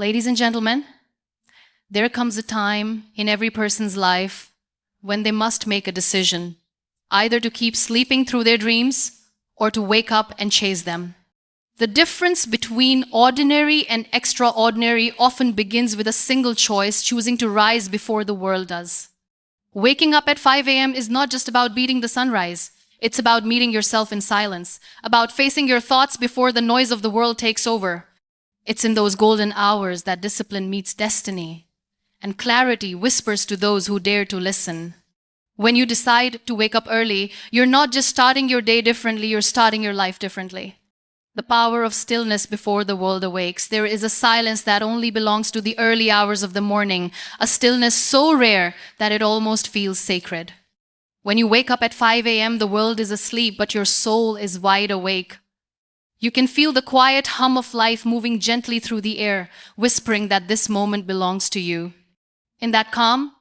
Ladies and gentlemen, there comes a time in every person's life when they must make a decision, either to keep sleeping through their dreams or to wake up and chase them. The difference between ordinary and extraordinary often begins with a single choice, choosing to rise before the world does. Waking up at 5 a.m. is not just about beating the sunrise. It's about meeting yourself in silence, about facing your thoughts before the noise of the world takes over. It's in those golden hours that discipline meets destiny, and clarity whispers to those who dare to listen. When you decide to wake up early, you're not just starting your day differently, you're starting your life differently. The power of stillness before the world awakes. There is a silence that only belongs to the early hours of the morning, a stillness so rare that it almost feels sacred. When you wake up at 5 a.m., the world is asleep, but your soul is wide awake. You can feel the quiet hum of life moving gently through the air, whispering that this moment belongs to you. In that calm,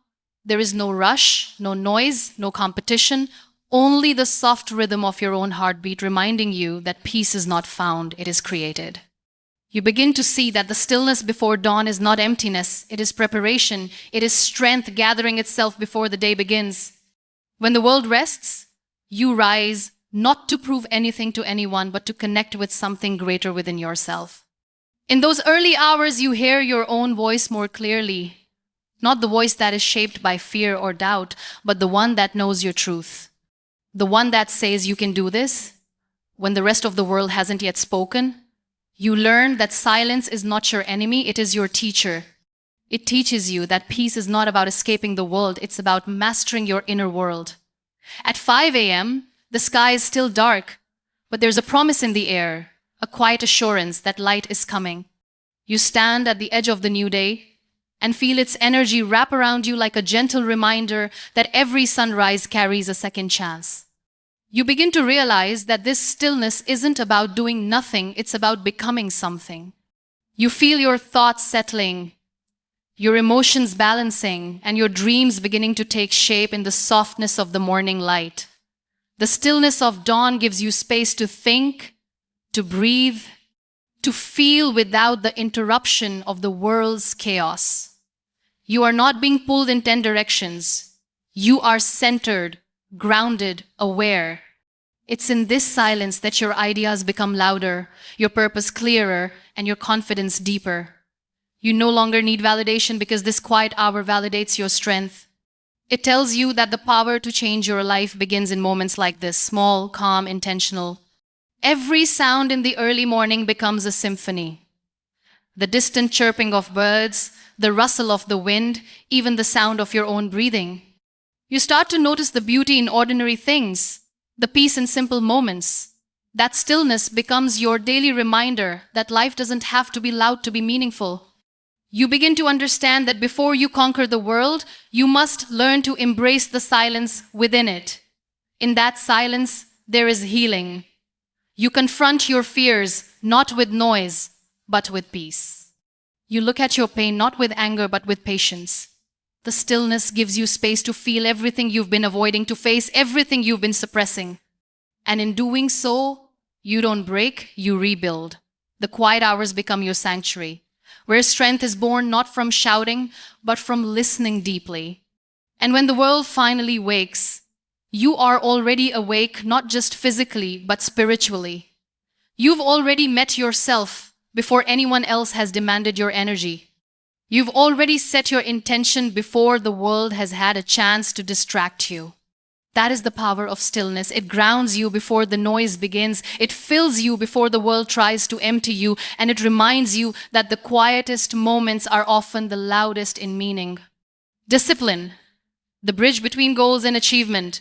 there is no rush, no noise, no competition, only the soft rhythm of your own heartbeat reminding you that peace is not found, it is created. You begin to see that the stillness before dawn is not emptiness, it is preparation, it is strength gathering itself before the day begins. When the world rests, you rise not to prove anything to anyone, but to connect with something greater within yourself. In those early hours, you hear your own voice more clearly, not the voice that is shaped by fear or doubt, but the one that knows your truth. The one that says you can do this when the rest of the world hasn't yet spoken. You learn that silence is not your enemy, it is your teacher. It teaches you that peace is not about escaping the world, it's about mastering your inner world. At 5 a.m., the sky is still dark, but there's a promise in the air, a quiet assurance that light is coming. You stand at the edge of the new day and feel its energy wrap around you like a gentle reminder that every sunrise carries a second chance. You begin to realize that this stillness isn't about doing nothing, it's about becoming something. You feel your thoughts settling, your emotions balancing, and your dreams beginning to take shape in the softness of the morning light. The stillness of dawn gives you space to think, to breathe, to feel without the interruption of the world's chaos. You are not being pulled in 10 directions. You are centered, grounded, aware. It's in this silence that your ideas become louder, your purpose clearer, and your confidence deeper. You no longer need validation because this quiet hour validates your strength. It tells you that the power to change your life begins in moments like this, small, calm, intentional. Every sound in the early morning becomes a symphony. The distant chirping of birds, the rustle of the wind, even the sound of your own breathing. You start to notice the beauty in ordinary things, the peace in simple moments. That stillness becomes your daily reminder that life doesn't have to be loud to be meaningful. You begin to understand that before you conquer the world, you must learn to embrace the silence within it. In that silence, there is healing. You confront your fears, not with noise, but with peace. You look at your pain not with anger, but with patience. The stillness gives you space to feel everything you've been avoiding, to face everything you've been suppressing. And in doing so, you don't break, you rebuild. The quiet hours become your sanctuary, where strength is born not from shouting, but from listening deeply. And when the world finally wakes, you are already awake, not just physically, but spiritually. You've already met yourself before anyone else has demanded your energy. You've already set your intention before the world has had a chance to distract you. That is the power of stillness. It grounds you before the noise begins. It fills you before the world tries to empty you. And it reminds you that the quietest moments are often the loudest in meaning. Discipline, the bridge between goals and achievement.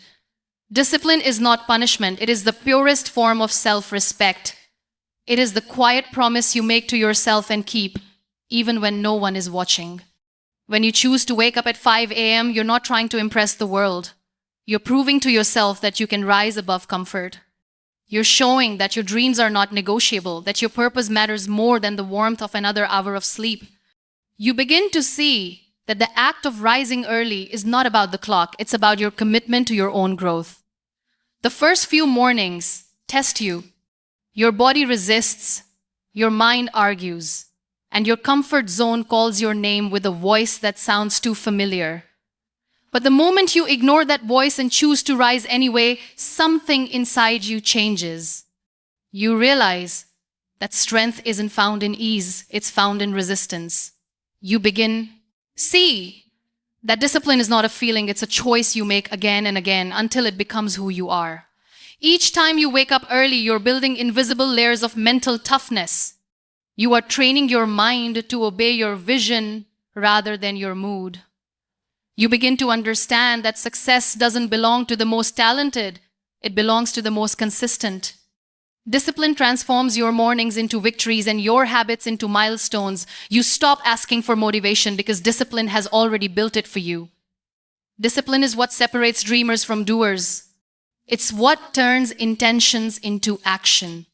Discipline is not punishment. It is the purest form of self-respect. It is the quiet promise you make to yourself and keep, even when no one is watching. When you choose to wake up at 5 a.m., you're not trying to impress the world. You're proving to yourself that you can rise above comfort. You're showing that your dreams are not negotiable, that your purpose matters more than the warmth of another hour of sleep. You begin to see that the act of rising early is not about the clock, it's about your commitment to your own growth. The first few mornings test you. Your body resists, your mind argues, and your comfort zone calls your name with a voice that sounds too familiar. But the moment you ignore that voice and choose to rise anyway, something inside you changes. You realize that strength isn't found in ease, it's found in resistance. You begin, see that discipline is not a feeling, it's a choice you make again and again until it becomes who you are. Each time you wake up early, you're building invisible layers of mental toughness. You are training your mind to obey your vision rather than your mood. You begin to understand that success doesn't belong to the most talented, it belongs to the most consistent. Discipline transforms your mornings into victories and your habits into milestones. You stop asking for motivation because discipline has already built it for you. Discipline is what separates dreamers from doers. It's what turns intentions into action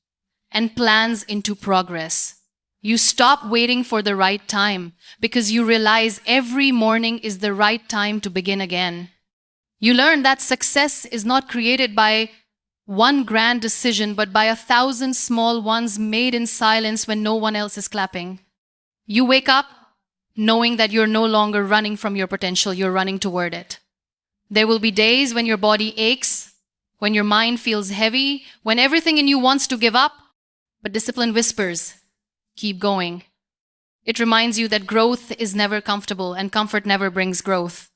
and plans into progress. You stop waiting for the right time because you realize every morning is the right time to begin again. You learn that success is not created by one grand decision, but by 1,000 small ones made in silence when no one else is clapping. You wake up knowing that you're no longer running from your potential, you're running toward it. There will be days when your body aches, when your mind feels heavy, when everything in you wants to give up, but discipline whispers, keep going. It reminds you that growth is never comfortable and comfort never brings growth.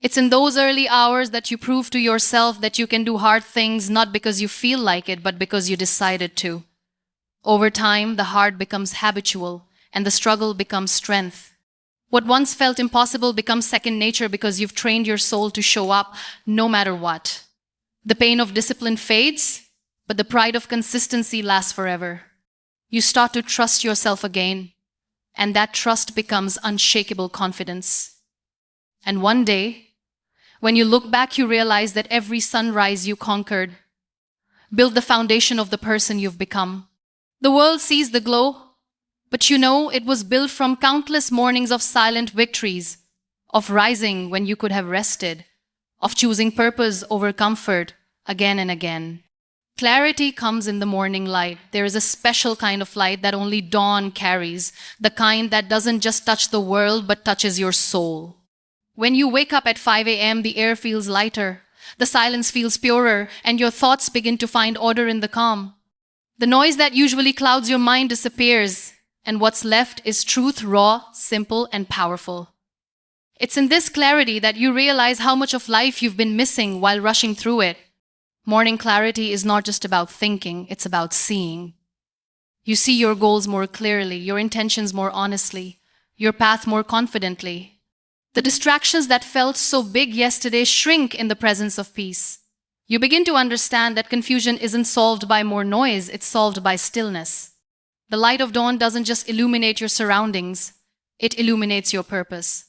It's in those early hours that you prove to yourself that you can do hard things not because you feel like it, but because you decided to. Over time, the hard becomes habitual and the struggle becomes strength. What once felt impossible becomes second nature because you've trained your soul to show up no matter what. The pain of discipline fades, but the pride of consistency lasts forever. You start to trust yourself again, and that trust becomes unshakable confidence. And one day, when you look back, you realize that every sunrise you conquered built the foundation of the person you've become. The world sees the glow, but you know it was built from countless mornings of silent victories, of rising when you could have rested, of choosing purpose over comfort again and again. Clarity comes in the morning light. There is a special kind of light that only dawn carries, the kind that doesn't just touch the world but touches your soul. When you wake up at 5 a.m., the air feels lighter, the silence feels purer, and your thoughts begin to find order in the calm. The noise that usually clouds your mind disappears, and what's left is truth, raw, simple, and powerful. It's in this clarity that you realize how much of life you've been missing while rushing through it. Morning clarity is not just about thinking, it's about seeing. You see your goals more clearly, your intentions more honestly, your path more confidently. The distractions that felt so big yesterday shrink in the presence of peace. You begin to understand that confusion isn't solved by more noise, it's solved by stillness. The light of dawn doesn't just illuminate your surroundings, it illuminates your purpose.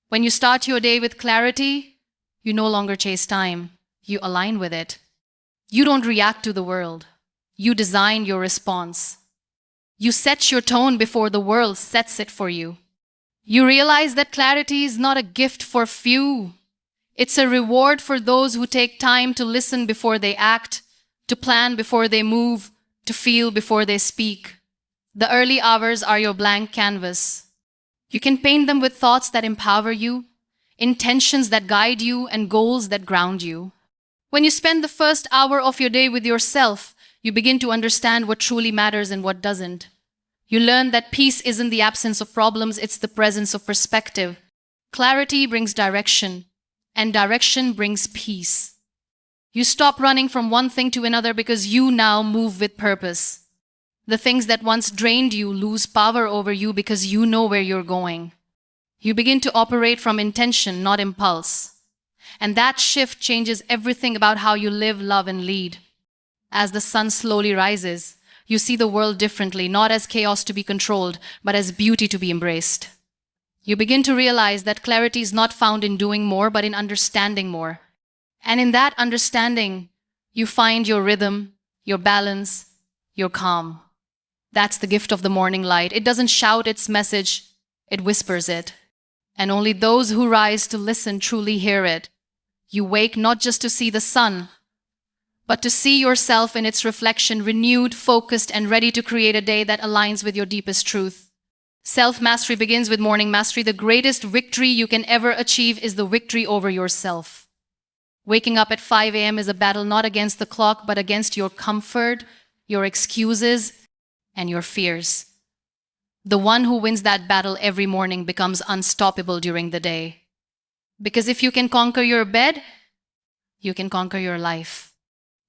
When you start your day with clarity, you no longer chase time, you align with it. You don't react to the world, you design your response. You set your tone before the world sets it for you. You realize that clarity is not a gift for few. It's a reward for those who take time to listen before they act, to plan before they move, to feel before they speak. The early hours are your blank canvas. You can paint them with thoughts that empower you, intentions that guide you, and goals that ground you. When you spend the first hour of your day with yourself, you begin to understand what truly matters and what doesn't. You learn that peace isn't the absence of problems, it's the presence of perspective. Clarity brings direction, and direction brings peace. You stop running from one thing to another because you now move with purpose. The things that once drained you lose power over you because you know where you're going. You begin to operate from intention, not impulse. And that shift changes everything about how you live, love, and lead. As the sun slowly rises, you see the world differently, not as chaos to be controlled, but as beauty to be embraced. You begin to realize that clarity is not found in doing more, but in understanding more. And in that understanding, you find your rhythm, your balance, your calm. That's the gift of the morning light. It doesn't shout its message, it whispers it. And only those who rise to listen truly hear it. You wake not just to see the sun, but to see yourself in its reflection, renewed, focused, and ready to create a day that aligns with your deepest truth. Self-mastery begins with morning mastery. The greatest victory you can ever achieve is the victory over yourself. Waking up at 5 a.m. is a battle not against the clock, but against your comfort, your excuses, and your fears. The one who wins that battle every morning becomes unstoppable during the day. Because if you can conquer your bed, you can conquer your life.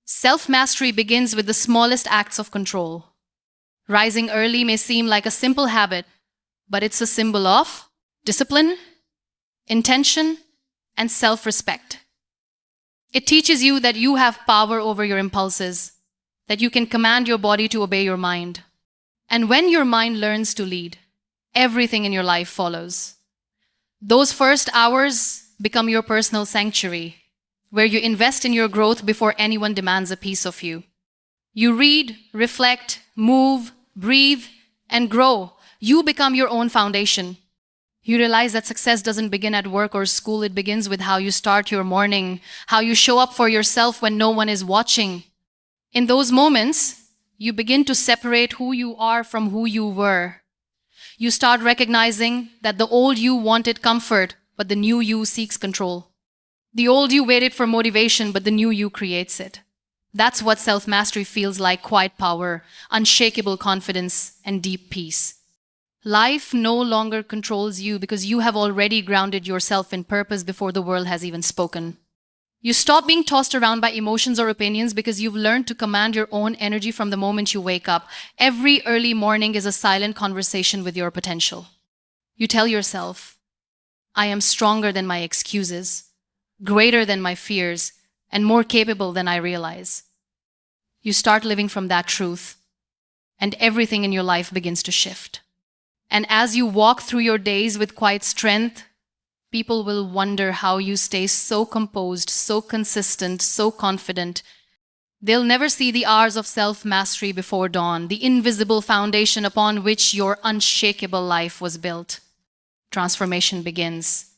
Self-mastery begins with the smallest acts of control. Rising early may seem like a simple habit, but it's a symbol of discipline, intention, and self-respect. It teaches you that you have power over your impulses, that you can command your body to obey your mind. And when your mind learns to lead, everything in your life follows. Those first hours become your personal sanctuary, where you invest in your growth before anyone demands a piece of you. You read, reflect, move, breathe, and grow. You become your own foundation. You realize that success doesn't begin at work or school. It begins with how you start your morning, how you show up for yourself when no one is watching. In those moments, you begin to separate who you are from who you were. You start recognizing that the old you wanted comfort, but the new you seeks control. The old you waited for motivation, but the new you creates it. That's what self-mastery feels like: quiet power, unshakable confidence, and deep peace. Life no longer controls you because you have already grounded yourself in purpose before the world has even spoken. You stop being tossed around by emotions or opinions because you've learned to command your own energy from the moment you wake up. Every early morning is a silent conversation with your potential. You tell yourself, I am stronger than my excuses, greater than my fears, and more capable than I realize. You start living from that truth, and everything in your life begins to shift. And as you walk through your days with quiet strength, people will wonder how you stay so composed, so consistent, so confident. They'll never see the hours of self-mastery before dawn, the invisible foundation upon which your unshakable life was built. Transformation begins.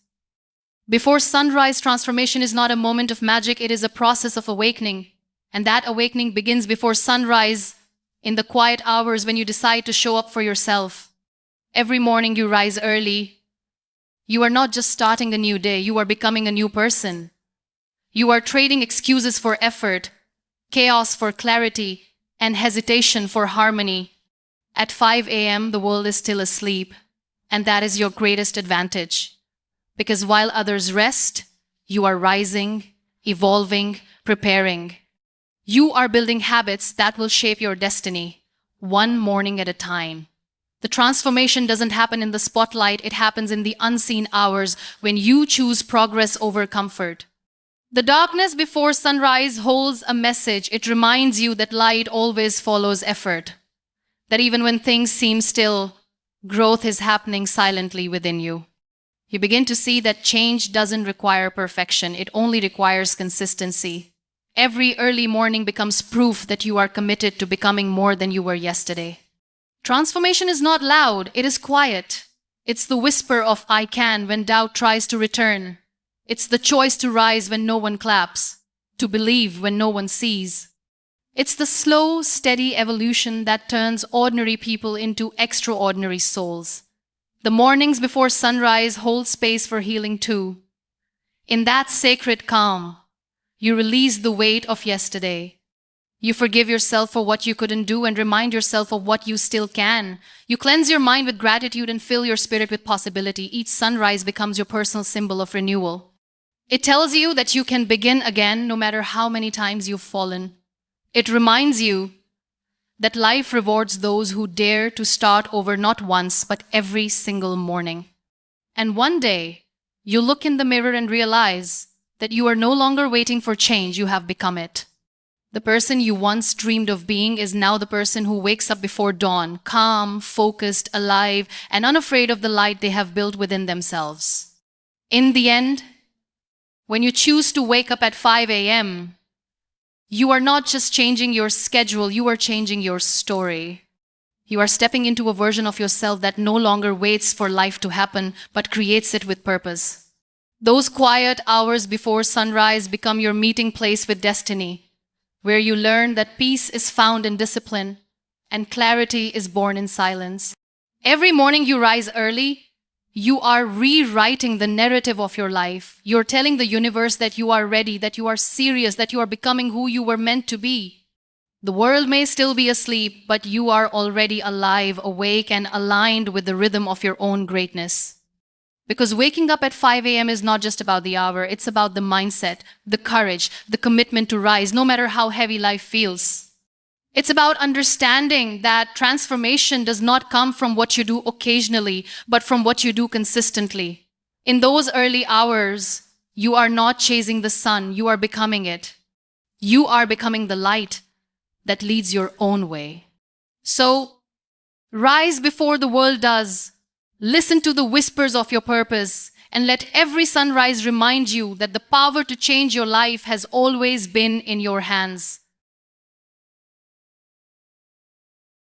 Before sunrise, transformation is not a moment of magic, it is a process of awakening. And that awakening begins before sunrise, in the quiet hours when you decide to show up for yourself. Every morning you rise early. You are not just starting a new day, you are becoming a new person. You are trading excuses for effort, chaos for clarity, and hesitation for harmony. At 5 a.m., the world is still asleep, and that is your greatest advantage. Because while others rest, you are rising, evolving, preparing. You are building habits that will shape your destiny, one morning at a time. The transformation doesn't happen in the spotlight, it happens in the unseen hours when you choose progress over comfort. The darkness before sunrise holds a message. It reminds you that light always follows effort. That even when things seem still, growth is happening silently within you. You begin to see that change doesn't require perfection, it only requires consistency. Every early morning becomes proof that you are committed to becoming more than you were yesterday. Transformation is not loud, it is quiet. It's the whisper of I can when doubt tries to return. It's the choice to rise when no one claps, to believe when no one sees. It's the slow, steady evolution that turns ordinary people into extraordinary souls. The mornings before sunrise hold space for healing too. In that sacred calm, you release the weight of yesterday. You forgive yourself for what you couldn't do and remind yourself of what you still can. You cleanse your mind with gratitude and fill your spirit with possibility. Each sunrise becomes your personal symbol of renewal. It tells you that you can begin again no matter how many times you've fallen. It reminds you that life rewards those who dare to start over not once, but every single morning. And one day, you look in the mirror and realize that you are no longer waiting for change, you have become it. The person you once dreamed of being is now the person who wakes up before dawn, calm, focused, alive, and unafraid of the light they have built within themselves. In the end, when you choose to wake up at 5 a.m., you are not just changing your schedule, you are changing your story. You are stepping into a version of yourself that no longer waits for life to happen, but creates it with purpose. Those quiet hours before sunrise become your meeting place with destiny, where you learn that peace is found in discipline and clarity is born in silence. Every morning you rise early, you are rewriting the narrative of your life. You're telling the universe that you are ready, that you are serious, that you are becoming who you were meant to be. The world may still be asleep, but you are already alive, awake, and aligned with the rhythm of your own greatness. Because waking up at 5 a.m. is not just about the hour, it's about the mindset, the courage, the commitment to rise, no matter how heavy life feels. It's about understanding that transformation does not come from what you do occasionally, but from what you do consistently. In those early hours, you are not chasing the sun, you are becoming it. You are becoming the light that leads your own way. So, rise before the world does. Listen to the whispers of your purpose, and let every sunrise remind you that the power to change your life has always been in your hands.